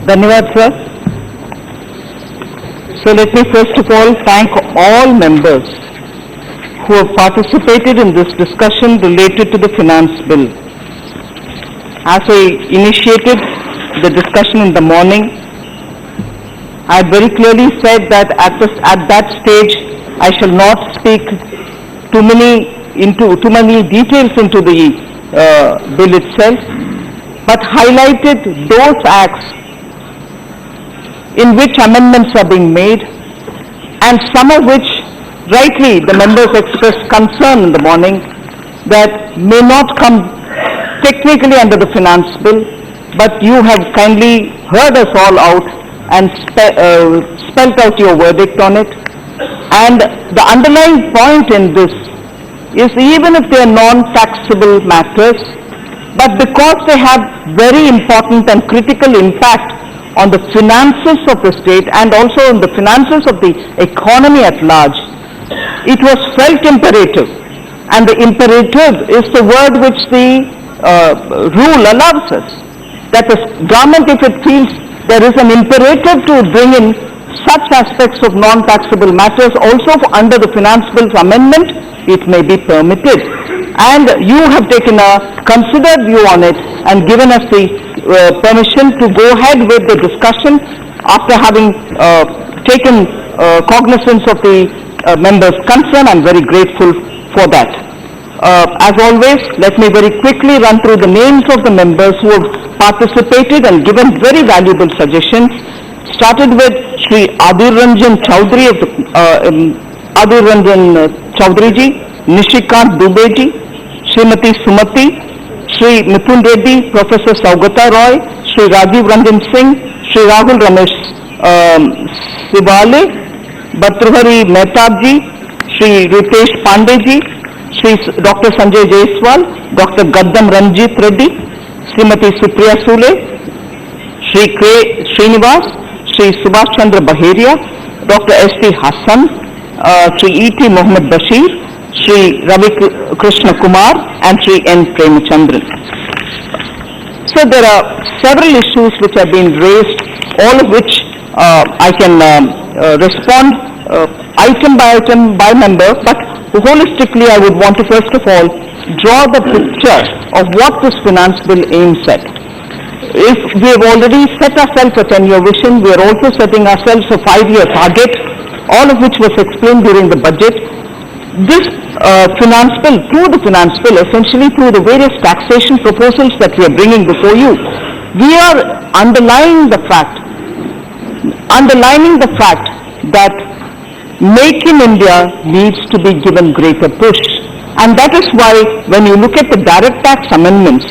Dhanyavad, sir. So let me first of all thank all members who have participated in this discussion related to the finance bill. As I initiated the discussion in the morning, I had very clearly said that at that stage I shall not speak too many details into the bill itself, but highlighted those acts in which amendments are being made, and some of which rightly the members expressed concern in the morning that may not come technically under the finance bill, but you have kindly heard us all out and spelt out your verdict on it. And the underlying point in this is, even if they are non-taxable matters, but because they have very important and critical impact on the finances of the state and also on the finances of the economy at large, it was felt imperative, and the imperative is the word which the rule allows us, that the government, if it feels there is an imperative to bring in such aspects of non-taxable matters also under the finance bill's amendment, it may be permitted. And you have taken a considered view on it and given us the permission to go ahead with the discussion after having taken cognizance of the members' concern. I'm very grateful for that. As always, let me very quickly run through the names of the members who have participated and given very valuable suggestions. Started with Shri Adir Ranjan Chaudhary of the Adir Ranjan Chaudhary ji, Nishikant Dubey ji, Srimati Sumati, Shri Mithun Reddy, Professor Saugata Roy, Shri Rajiv Ranjan Singh, Shri Rahul Ramesh Sibale, Bhatrahari Mehtab ji, Shri Ritesh Pandey ji, Shri Dr. Sanjay Jaiswal, Dr. Gaddam Ranjit Reddy, Srimati Supriya Sule, Shri K. Srinivas, Shri Subhash Chandra Baheria, Dr. S.T. Hassan, Shri E.T. Mohammed Bashir, Shri Ravi Krishna Kumar, and Shri N. Premachandran. So there are several issues which have been raised, all of which I can respond item by item by member, but holistically I would want to first of all draw the picture of what this finance bill aims at. If we have already set ourselves a 10-year vision, we are also setting ourselves a 5-year target, all of which was explained during the budget. This finance bill, through the finance bill, essentially through the various taxation proposals that we are bringing before you, we are underlining the fact that Make in India needs to be given greater push. And that is why when you look at the direct tax amendments,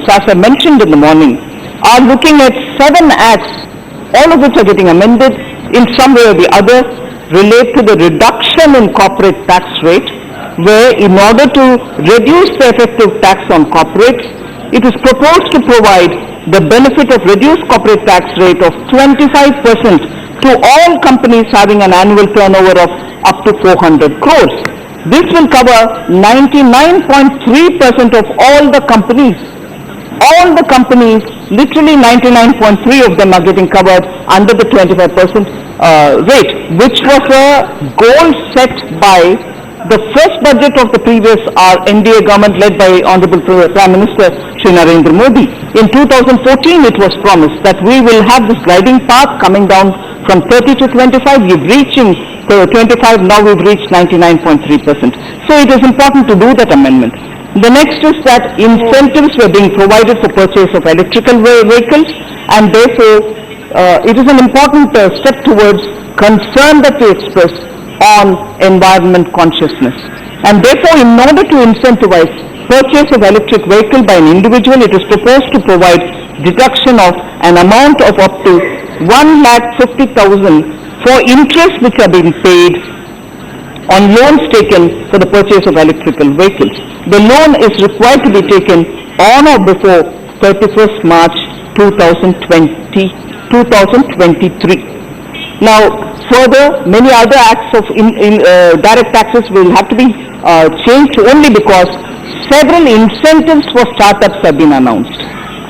as I mentioned in the morning, are looking at 7 acts, all of which are getting amended in some way or the other, relate to the reduction in corporate tax rate, where in order to reduce the effective tax on corporates, it is proposed to provide the benefit of reduced corporate tax rate of 25% to all companies having an annual turnover of up to 400 crores. This will cover 99.3% of all the companies. All the companies, literally 99.3 of them are getting covered under the 25% rate, which was a goal set by the first budget of the previous NDA government led by Honorable Prime Minister Shri Narendra Modi. In 2014 it was promised that we will have this gliding path coming down from 30 to 25. We've reaching 25, now we've reached 99.3%. So it is important to do that amendment. The next is that incentives were being provided for purchase of electrical vehicles, and therefore it is an important step towards concern that we express on environment consciousness. And therefore, in order to incentivize purchase of electric vehicle by an individual, it is proposed to provide deduction of an amount of up to 1,50,000 for interest which are being paid on loans taken for the purchase of electrical vehicles. The loan is required to be taken on or before 31st March 2023. Now, further, many other acts of direct taxes will have to be changed only because several incentives for startups have been announced.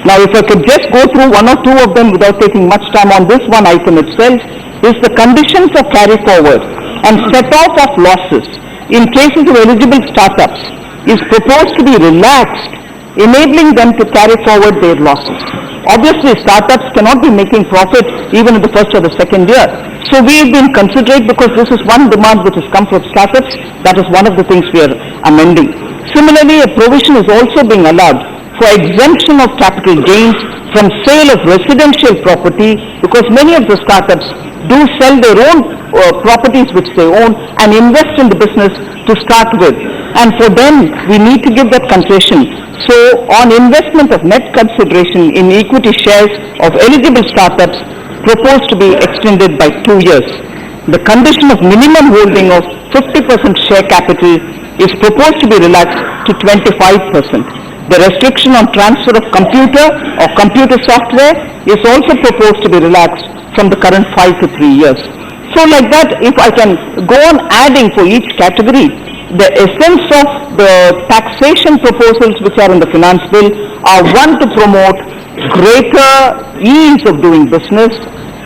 Now, if I could just go through one or two of them without taking much time on this one item itself, is the condition for carry forward and set off of losses in cases of eligible startups is proposed to be relaxed, enabling them to carry forward their losses. Obviously, startups cannot be making profit even in the first or the second year. So we have been considerate because this is one demand which has come from startups. That is one of the things we are amending. Similarly, a provision is also being allowed for exemption of capital gains from sale of residential property, because many of the startups do sell their own properties which they own and invest in the business to start with. And for them, we need to give that concession. So on investment of net consideration in equity shares of eligible startups proposed to be extended by 2 years. The condition of minimum holding of 50% share capital is proposed to be relaxed to 25%. The restriction on transfer of computer or computer software is also proposed to be relaxed from the current 5 to 3 years. So like that, if I can go on adding for each category, the essence of the taxation proposals which are in the finance bill are, one, to promote greater ease of doing business,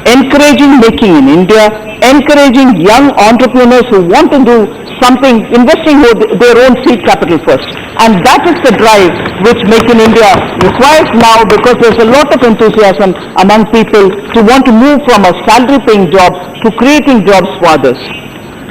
encouraging making in India, encouraging young entrepreneurs who want to do something, investing their own seed capital first. And that is the drive which Make in India requires now, because there's a lot of enthusiasm among people to want to move from a salary-paying job to creating jobs for others.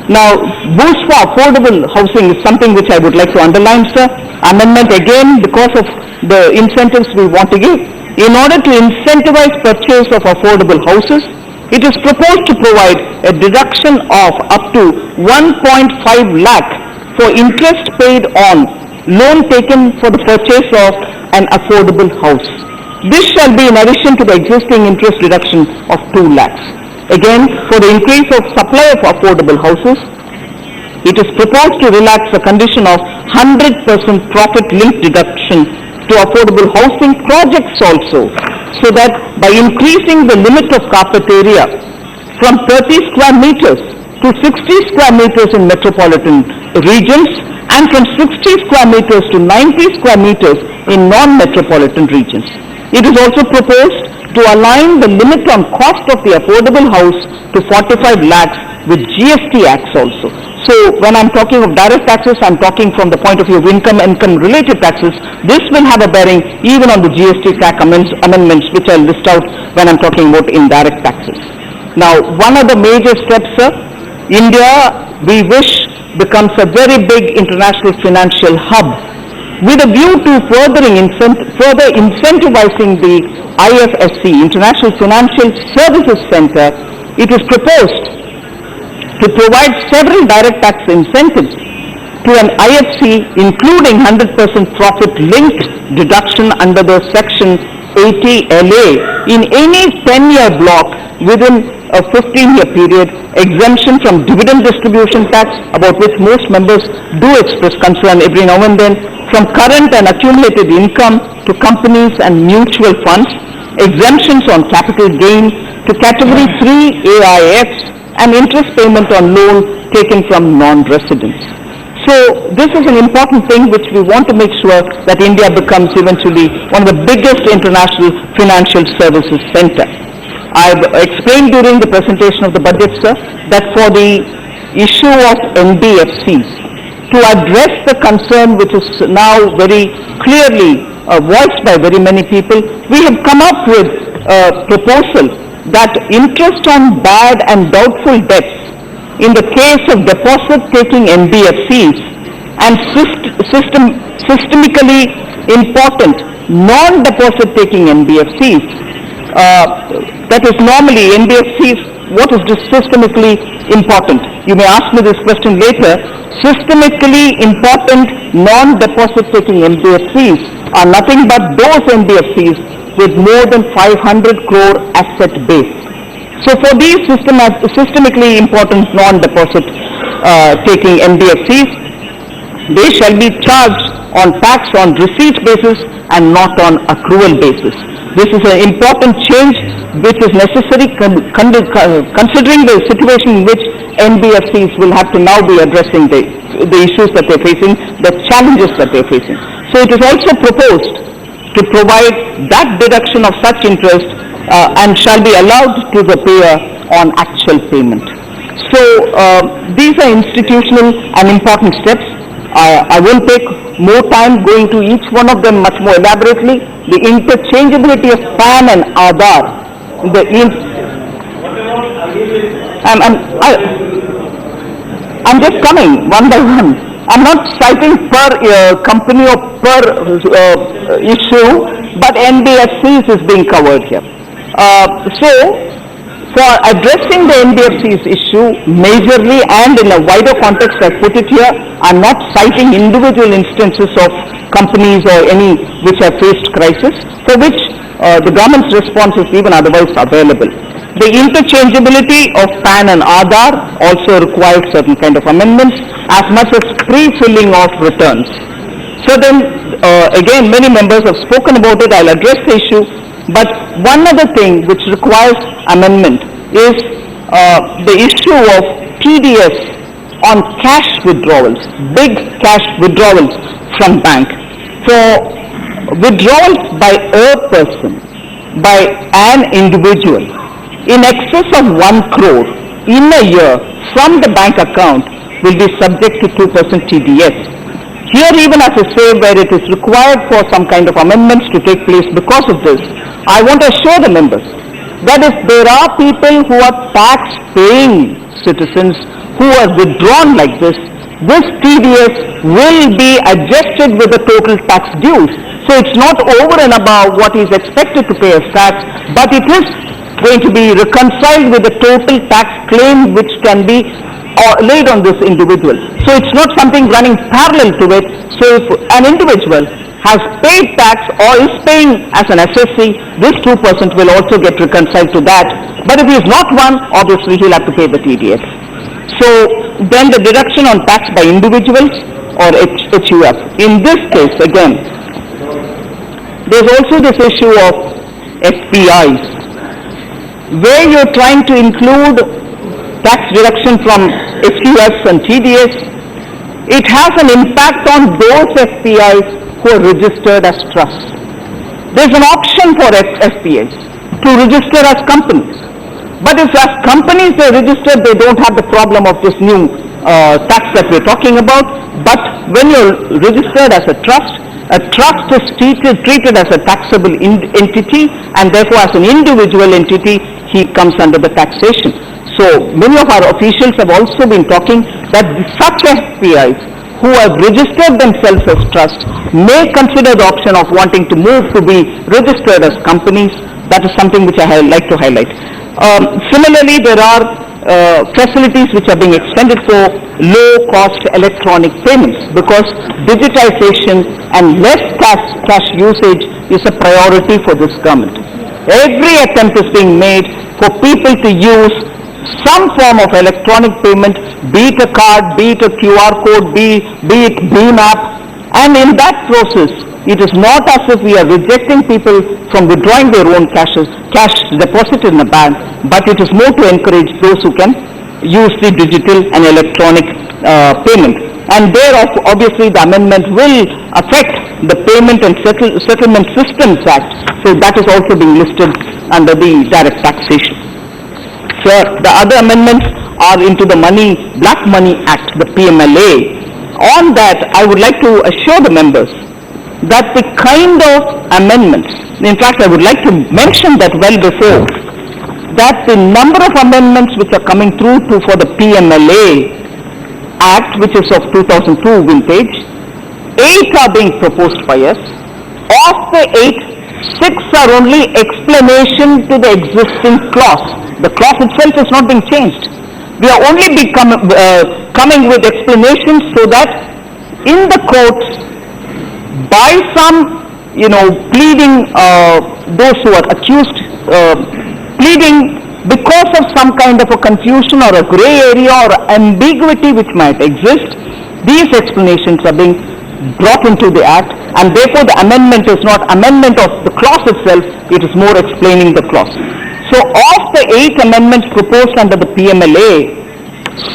Now, boost for affordable housing is something which I would like to underline, sir. Amendment again because of the incentives we want to give. In order to incentivize purchase of affordable houses, it is proposed to provide a deduction of up to 1.5 lakh for interest paid on loan taken for the purchase of an affordable house. This shall be in addition to the existing interest deduction of 2 lakhs. Again, for the increase of supply of affordable houses, it is proposed to relax the condition of 100% profit-linked deduction to affordable housing projects also, so that by increasing the limit of carpet area from 30 square meters to 60 square meters in metropolitan regions and from 60 square meters to 90 square meters in non-metropolitan regions. It is also proposed to align the limit on cost of the affordable house to 45 lakhs with GST acts also. So when I'm talking of direct taxes, I'm talking from the point of view of income-related taxes. This will have a bearing even on the GST tax amendments which I'll list out when I'm talking about indirect taxes. Now, one of the major steps, sir, India, we wish, becomes a very big international financial hub with a view to further incentivizing the IFSC, International Financial Services Center. It is proposed to provide several direct tax incentives to an IFC, including 100% profit-linked deduction under the Section 80 LA in any 10-year block within a 15-year period, exemption from dividend distribution tax, about which most members do express concern every now and then, from current and accumulated income to companies and mutual funds, exemptions on capital gain to Category 3 AIFs, and interest payment on loan taken from non-residents. So this is an important thing which we want to make sure that India becomes eventually one of the biggest international financial services center. I've explained during the presentation of the budget, sir, that for the issue of NBFCs, to address the concern which is now very clearly voiced by very many people, we have come up with a proposal that interest on bad and doubtful debts in the case of deposit-taking NBFCs and systemically important non-deposit-taking NBFCs, that is normally NBFCs, what is systemically important? You may ask me this question later. Systemically important non-deposit-taking NBFCs are nothing but those NBFCs with more than 500 crore asset base. So for these systemically important non-deposit taking NBFCs, they shall be charged on tax on receipt basis and not on accrual basis. This is an important change which is necessary considering the situation in which NBFCs will have to now be addressing the issues that they're facing, the challenges that they're facing. So it is also proposed to provide that deduction of such interest and shall be allowed to the payer on actual payment. So these are institutional and important steps. I won't take more time going to each one of them much more elaborately. The interchangeability of PAN and Aadhaar, I'm just coming one by one. I'm not citing per company or per issue, but NBFCs is being covered here. For addressing the NBFC's issue majorly and in a wider context, I put it here, I'm not citing individual instances of companies or any which have faced crisis, for which the government's response is even otherwise available. The interchangeability of PAN and Aadhaar also requires certain kind of amendments, as much as pre-filling of returns. So then, again, many members have spoken about it. I'll address the issue. But one other thing which requires amendment is the issue of TDS on cash withdrawals, big cash withdrawals from bank. For withdrawals by a person, by an individual, in excess of 1 crore in a year from the bank account will be subject to 2% TDS. Here, even as I say, where it is required for some kind of amendments to take place because of this, I want to assure the members that if there are people who are tax-paying citizens who are withdrawn like this TDS will be adjusted with the total tax dues. So it's not over and above what is expected to pay as tax, but it is going to be reconciled with the total tax claim which can be laid on this individual. So it's not something running parallel to it. So if an individual has paid tax or is paying as an assessee, this 2% will also get reconciled to that. But if he is not one, obviously he'll have to pay the TDS. So then the deduction on tax by individuals or HUF. In this case, again, there's also this issue of FPIs, where you're trying to include tax deduction from HUFs and TDS. It has an impact on those FPIs who are registered as trusts. There's an option for FPIs to register as companies. But if as companies they're registered, they don't have the problem of this new tax that we're talking about. But when you're registered as a trust is treated as a taxable entity, and therefore as an individual entity, he comes under the taxation. So many of our officials have also been talking that such FPIs who have registered themselves as trusts may consider the option of wanting to move to be registered as companies. That is something which I like to highlight. Similarly, there are facilities which are being extended for low-cost electronic payments, because digitization and less cash usage is a priority for this government. Every attempt is being made for people to use some form of electronic payment, be it a card, be it a QR code, be it BHIM app, and in that process, it is not as if we are rejecting people from withdrawing their own cash deposited in a bank, but it is more to encourage those who can use the digital and electronic payment. And there, obviously, the amendment will affect the Payment and Settlement Systems Act, so that is also being listed under the direct taxation. So the other amendments are into the Black Money Act, the PMLA. On that, I would like to assure the members that the kind of amendments, in fact, I would like to mention that well before, that the number of amendments which are coming through for the PMLA Act, which is of 2002 vintage, 8 are being proposed by us. Of the 8, 6 are only explanation to the existing clause. The clause itself is not being changed. We are only coming with explanations so that in the courts, by some, pleading, those who are accused, pleading because of some kind of a confusion or a gray area or ambiguity which might exist, these explanations are being brought into the act, and therefore the amendment is not amendment of the clause itself, it is more explaining the clause. So of the 8 amendments proposed under the PMLA,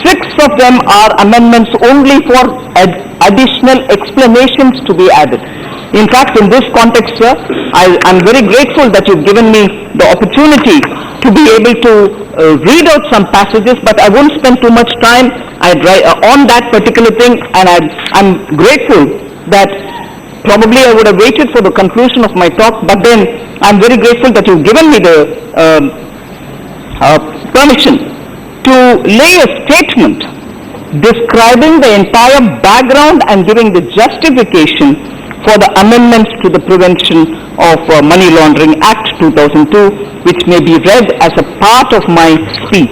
6 of them are amendments only for additional explanations to be added. In fact, in this context, sir, I'm very grateful that you've given me the opportunity to be able to read out some passages, but I won't spend too much time on that particular thing, and I'm grateful that probably I would have waited for the conclusion of my talk, but then I'm very grateful that you've given me the permission to lay a statement describing the entire background and giving the justification for the amendments to the Prevention of Money Laundering Act 2002, which may be read as a part of my speech.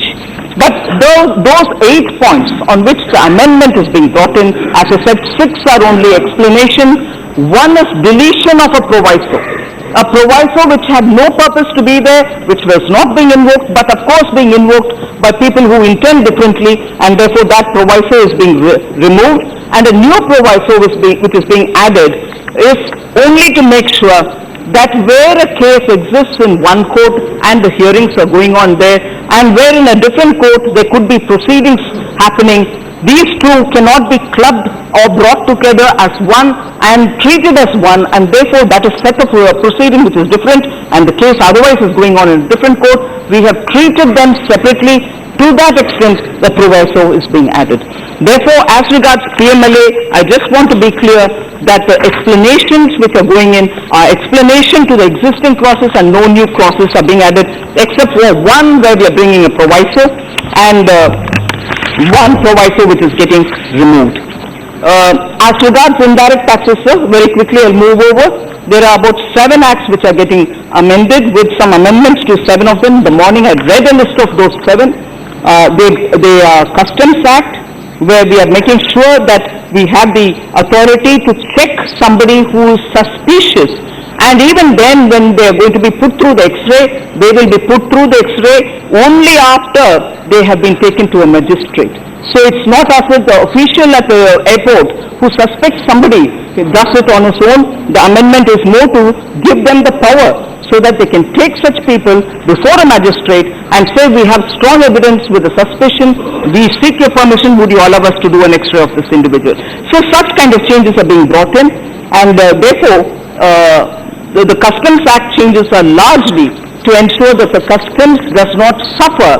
But those 8 points on which the amendment is being brought in, as I said, 6 are only explanation. 1 is deletion of a proviso which had no purpose to be there, which was not being invoked, but of course being invoked by people who intend differently, and therefore that proviso is being removed, and a new proviso which is being added is only to make sure that where a case exists in one court and the hearings are going on there, and where in a different court there could be proceedings happening, these two cannot be clubbed or brought together as one and treated as one, and therefore that is set up for a proceeding which is different, and the case otherwise is going on in a different court. We have treated them separately. To that extent, the proviso is being added. Therefore, as regards PMLA, I just want to be clear that the explanations which are going in are explanation to the existing clauses, and no new clauses are being added, except for one where we are bringing a proviso, and one proviso which is getting removed. As regards indirect taxes, sir, very quickly I'll move over. There are about 7 acts which are getting amended, with some amendments to 7 of them. In the morning I read a list of those 7. The Customs Act, where we are making sure that we have the authority to check somebody who is suspicious, and even then when they are going to be put through the X-ray, they will be put through the X-ray only after they have been taken to a magistrate. So it's not as if the official at the airport who suspects somebody does it on his own. The amendment is more to give them the power so that they can take such people before a magistrate and say, we have strong evidence with a suspicion, we seek your permission, would you allow us to do an X-ray of this individual? So such kind of changes are being brought in, and therefore the Customs Act changes are largely to ensure that the customs does not suffer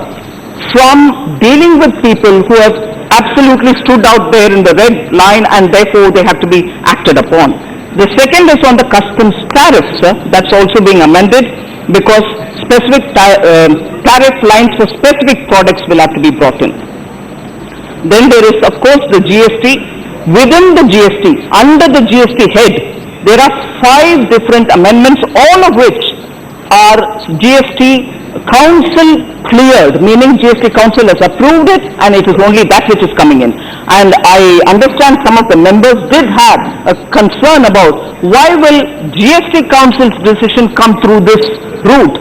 from dealing with people who have absolutely stood out there in the red line, and therefore they have to be acted upon. The second is on the customs tariffs, that's also being amended, because specific tariff lines for specific products will have to be brought in. Then there is, of course, the GST. Within the GST, under the GST head, there are 5 different amendments, all of which are GST Council cleared, meaning GST Council has approved it, and it is only that which is coming in. And I understand some of the members did have a concern about why will GST Council's decision come through this route.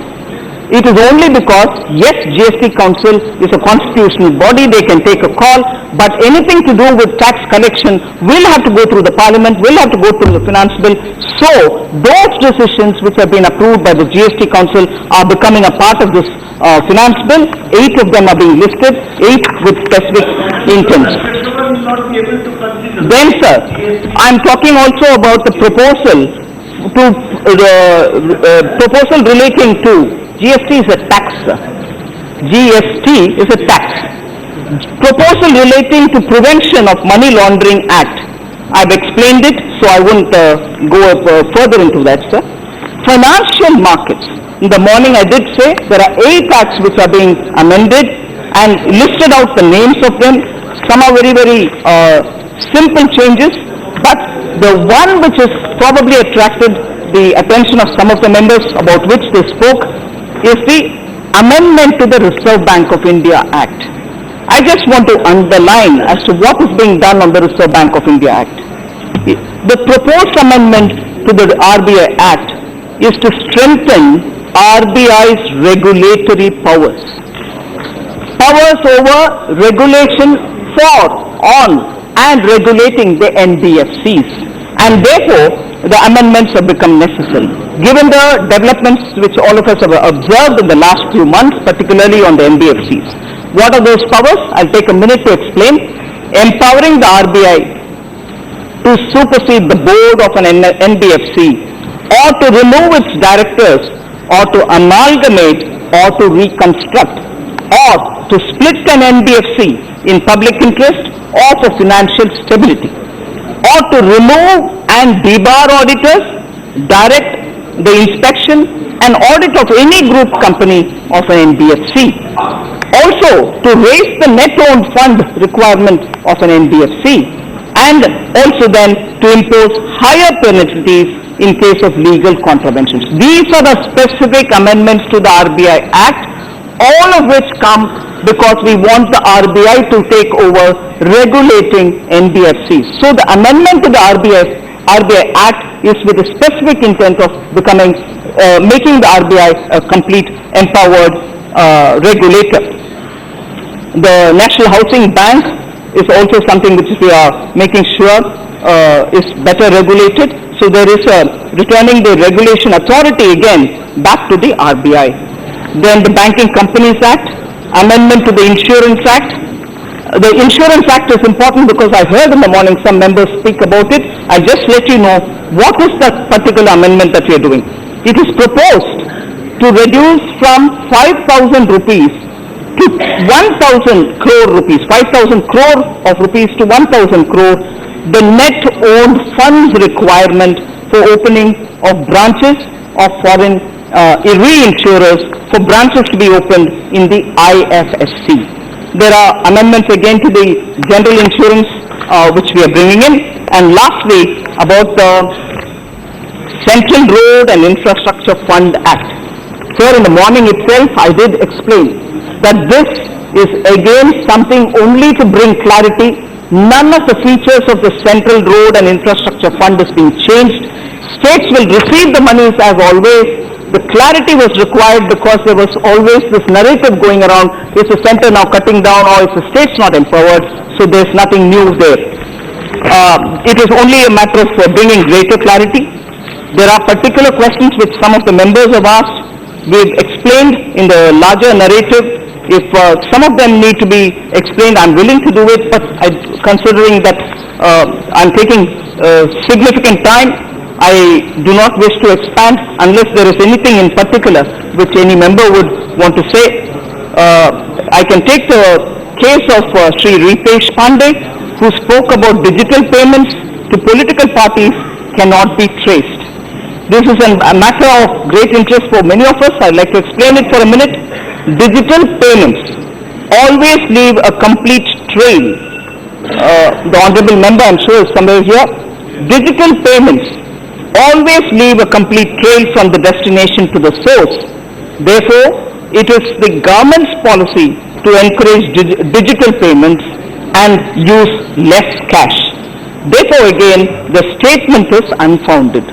It is only because, yes, GST Council is a constitutional body, they can take a call, but anything to do with tax collection will have to go through the Parliament, will have to go through the Finance Bill. So, those decisions which have been approved by the GST Council are becoming a part of this Finance Bill. 8 of them are being listed, 8 with specific intents. Then, sir, I am talking also about the proposal relating to GST is a tax. GST is a tax. Proposal relating to Prevention of Money Laundering Act. I've explained it, so I won't go further into that, sir. Financial markets. In the morning I did say there are 8 acts which are being amended, and listed out the names of them. Some are very, very simple changes, but the one which has probably attracted the attention of some of the members, about which they spoke, is the amendment to the Reserve Bank of India Act. I just want to underline as to what is being done on the Reserve Bank of India Act. The proposed amendment to the RBI Act is to strengthen RBI's regulatory powers. Powers over regulation for, on, and regulating the NBFCs. And therefore, the amendments have become necessary. Given the developments which all of us have observed in the last few months, particularly on the NBFCs. What are those powers? I'll take a minute to explain. Empowering the RBI to supersede the board of an NBFC, or to remove its directors, or to amalgamate, or to reconstruct, or to split an NBFC in public interest or for financial stability, or to remove and debar auditors, direct the inspection and audit of any group company of an NBFC. Also, to raise the net owned fund requirement of an NBFC, and also then to impose higher penalties in case of legal contraventions. These are the specific amendments to the RBI Act, all of which come because we want the RBI to take over regulating NBFCs. So the amendment to the RBI Act is with the specific intent of making the RBI a complete empowered regulator. The National Housing Bank is also something which we are making sure is better regulated. So there is returning the regulation authority again back to the RBI. Then the Banking Companies Act, amendment to the Insurance Act. The Insurance Act is important because I heard in the morning some members speak about it. I'll just let you know what is that particular amendment that we are doing. It is proposed to reduce from 5,000 rupees to 1,000 crore rupees, 5,000 crore of rupees to 1,000 crore, the net owned funds requirement for opening of branches of foreign reinsurers, for branches to be opened in the IFSC. There are amendments again to the general insurance which we are bringing in. And lastly, about the Central Road and Infrastructure Fund Act. Sir, in the morning itself I did explain that this is again something only to bring clarity. None of the features of the Central Road and Infrastructure Fund is being changed. States will receive the monies as always. The clarity was required because there was always this narrative going around, is the center now cutting down or is the states not empowered? So there's nothing new there. It is only a matter of bringing greater clarity. There are particular questions which some of the members have asked. We've explained in the larger narrative. If some of them need to be explained, I'm willing to do it, but considering that I'm taking significant time, I do not wish to expand unless there is anything in particular which any member would want to say. I can take the case of Sri Ritesh Pandey, who spoke about digital payments to political parties cannot be traced. This is a matter of great interest for many of us. I'd like to explain it for a minute. Digital payments always leave a complete trail. The honorable member, I'm sure, is somewhere here. Digital payments always leave a complete trail from the destination to the source. Therefore, it is the government's policy to encourage digital payments and use less cash. Therefore, again, the statement is unfounded.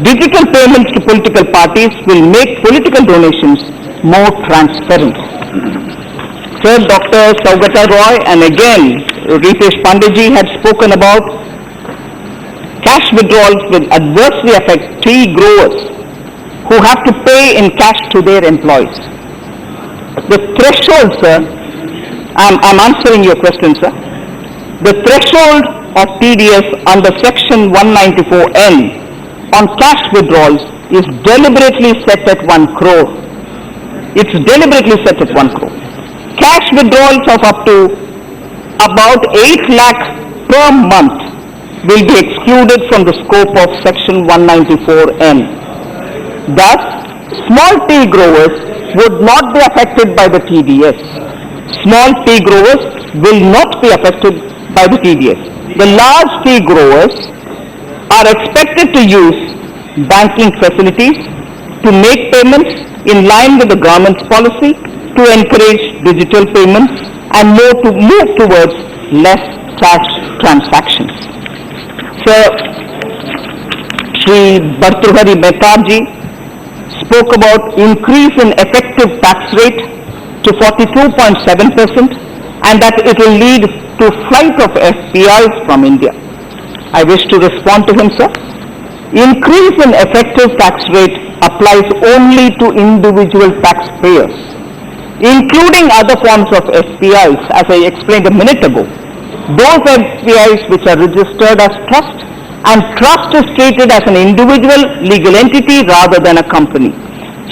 Digital payments to political parties will make political donations more transparent. Sir, Dr. Saugata Roy and again Ritesh Pandeyji had spoken about cash withdrawals will adversely affect tea growers who have to pay in cash to their employees. The threshold, sir, I'm answering your question, sir. The threshold of TDS under section 194N on cash withdrawals is deliberately set at 1 crore. It's deliberately set at 1 crore. Cash withdrawals of up to about 8 lakh per month will be excluded from the scope of section 194N. Thus, small tea growers would not be affected by the TDS. Small tea growers will not be affected by the TDS. The large tea growers are expected to use banking facilities to make payments in line with the government's policy to encourage digital payments and move towards less cash transactions. Sir, Shri Bhartrihari Mehtabji spoke about increase in effective tax rate to 42.7% and that it will lead to flight of FPIs from India. I wish to respond to him, sir. Increase in effective tax rate applies only to individual taxpayers, including other forms of FPIs, as I explained a minute ago. those FPIs which are registered as trust, and trust is treated as an individual legal entity rather than a company.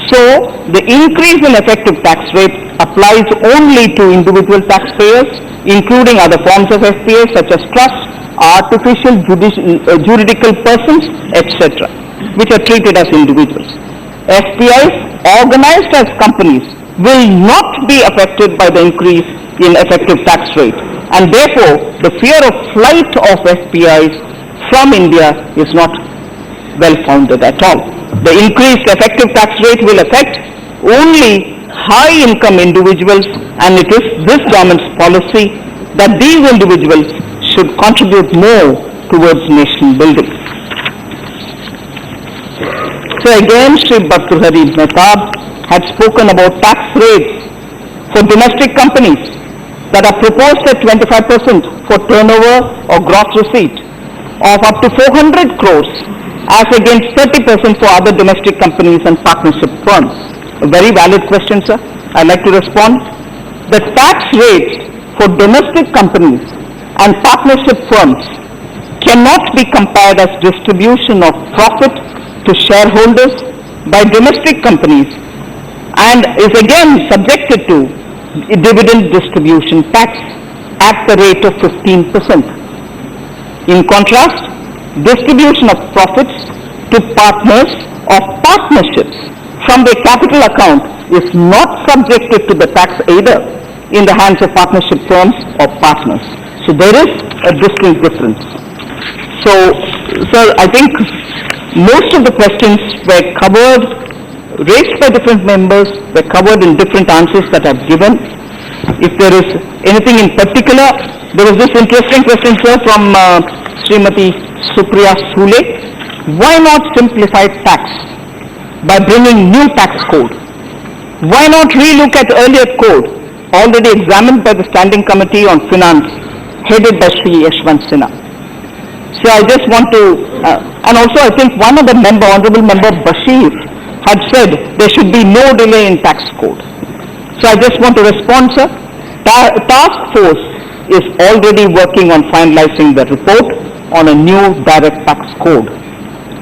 So, the increase in effective tax rate applies only to individual taxpayers, including other forms of FPIs such as trusts, artificial juridical persons, etc., which are treated as individuals. FPIs organized as companies will not be affected by the increase in effective tax rate, and therefore the fear of flight of FPIs from India is not well founded at all. The increased effective tax rate will affect only high income individuals, and it is this government's policy that these individuals should contribute more towards nation building. So again, Sri Bhartrihari Mehtab had spoken about tax rates for domestic companies that are proposed at 25% for turnover or gross receipt of up to 400 crores as against 30% for other domestic companies and partnership firms. A very valid question, sir. I'd like to respond. The tax rates for domestic companies and partnership firms cannot be compared as distribution of profit to shareholders by domestic companies and is again subjected to dividend distribution tax at the rate of 15%. In contrast, distribution of profits to partners of partnerships from their capital account is not subjected to the tax either in the hands of partnership firms or partners. So there is a distinct difference. So, sir, I think most of the questions were covered, raised by different members, were covered in different answers that I've given. If there is anything in particular, there was this interesting question, sir, from Srimati Supriya Sule. Why not simplify tax by bringing new tax code? Why not relook at earlier code already examined by the Standing Committee on Finance headed by Sri Yashwant Sinha? So I just want to, and also I think one of the member, Honorable Member Bashir, had said there should be no delay in tax code. So I just want to respond, sir. Task force is already working on finalizing the report on a new direct tax code,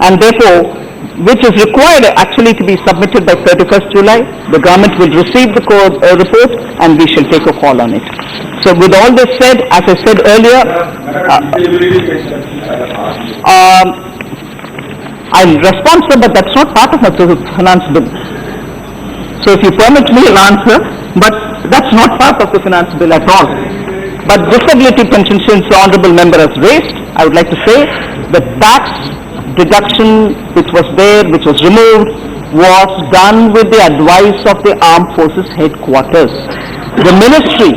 and therefore, which is required actually to be submitted by 31st July. The government will receive the code, report, and we shall take a call on it. So with all this said, as I said earlier, I'll respond, sir, but that's not part of my finance bill. So if you permit me, I'll answer, but that's not part of the finance bill at all. But disability pension, since the Honourable Member has raised, I would like to say the tax deduction which was there, which was removed, was done with the advice of the Armed Forces Headquarters. The Ministry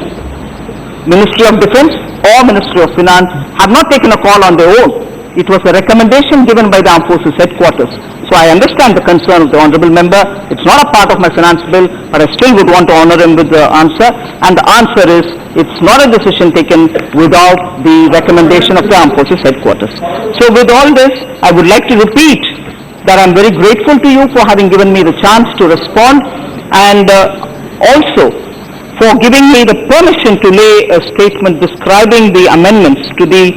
of Defence or Ministry of Finance have not taken a call on their own. It was a recommendation given by the Armed Forces Headquarters. So I understand the concern of the Honourable Member. It's not a part of my finance bill, but I still would want to honour him with the answer. And the answer is, it's not a decision taken without the recommendation of the Armed Forces Headquarters. So with all this, I would like to repeat that I'm very grateful to you for having given me the chance to respond, and also for giving me the permission to lay a statement describing the amendments to the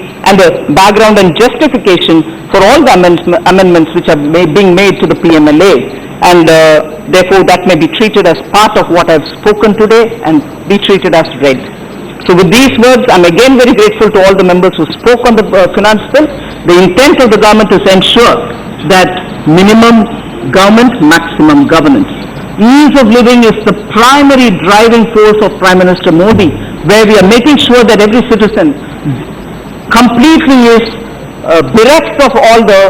background and justification for all the amendments which are being made to the PMLA, and therefore that may be treated as part of what I've spoken today and be treated as read. So with these words, I'm again very grateful to all the members who spoke on the finance bill. The intent of the government is to ensure that minimum government, maximum governance. Ease of living is the primary driving force of Prime Minister Modi, where we are making sure that every citizen completely is bereft of all the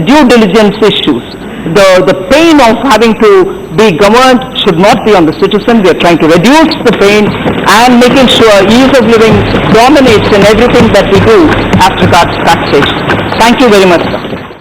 due diligence issues. The pain of having to be governed should not be on the citizen. We are trying to reduce the pain and making sure ease of living dominates in everything that we do as regards taxation. Thank you very much, sir.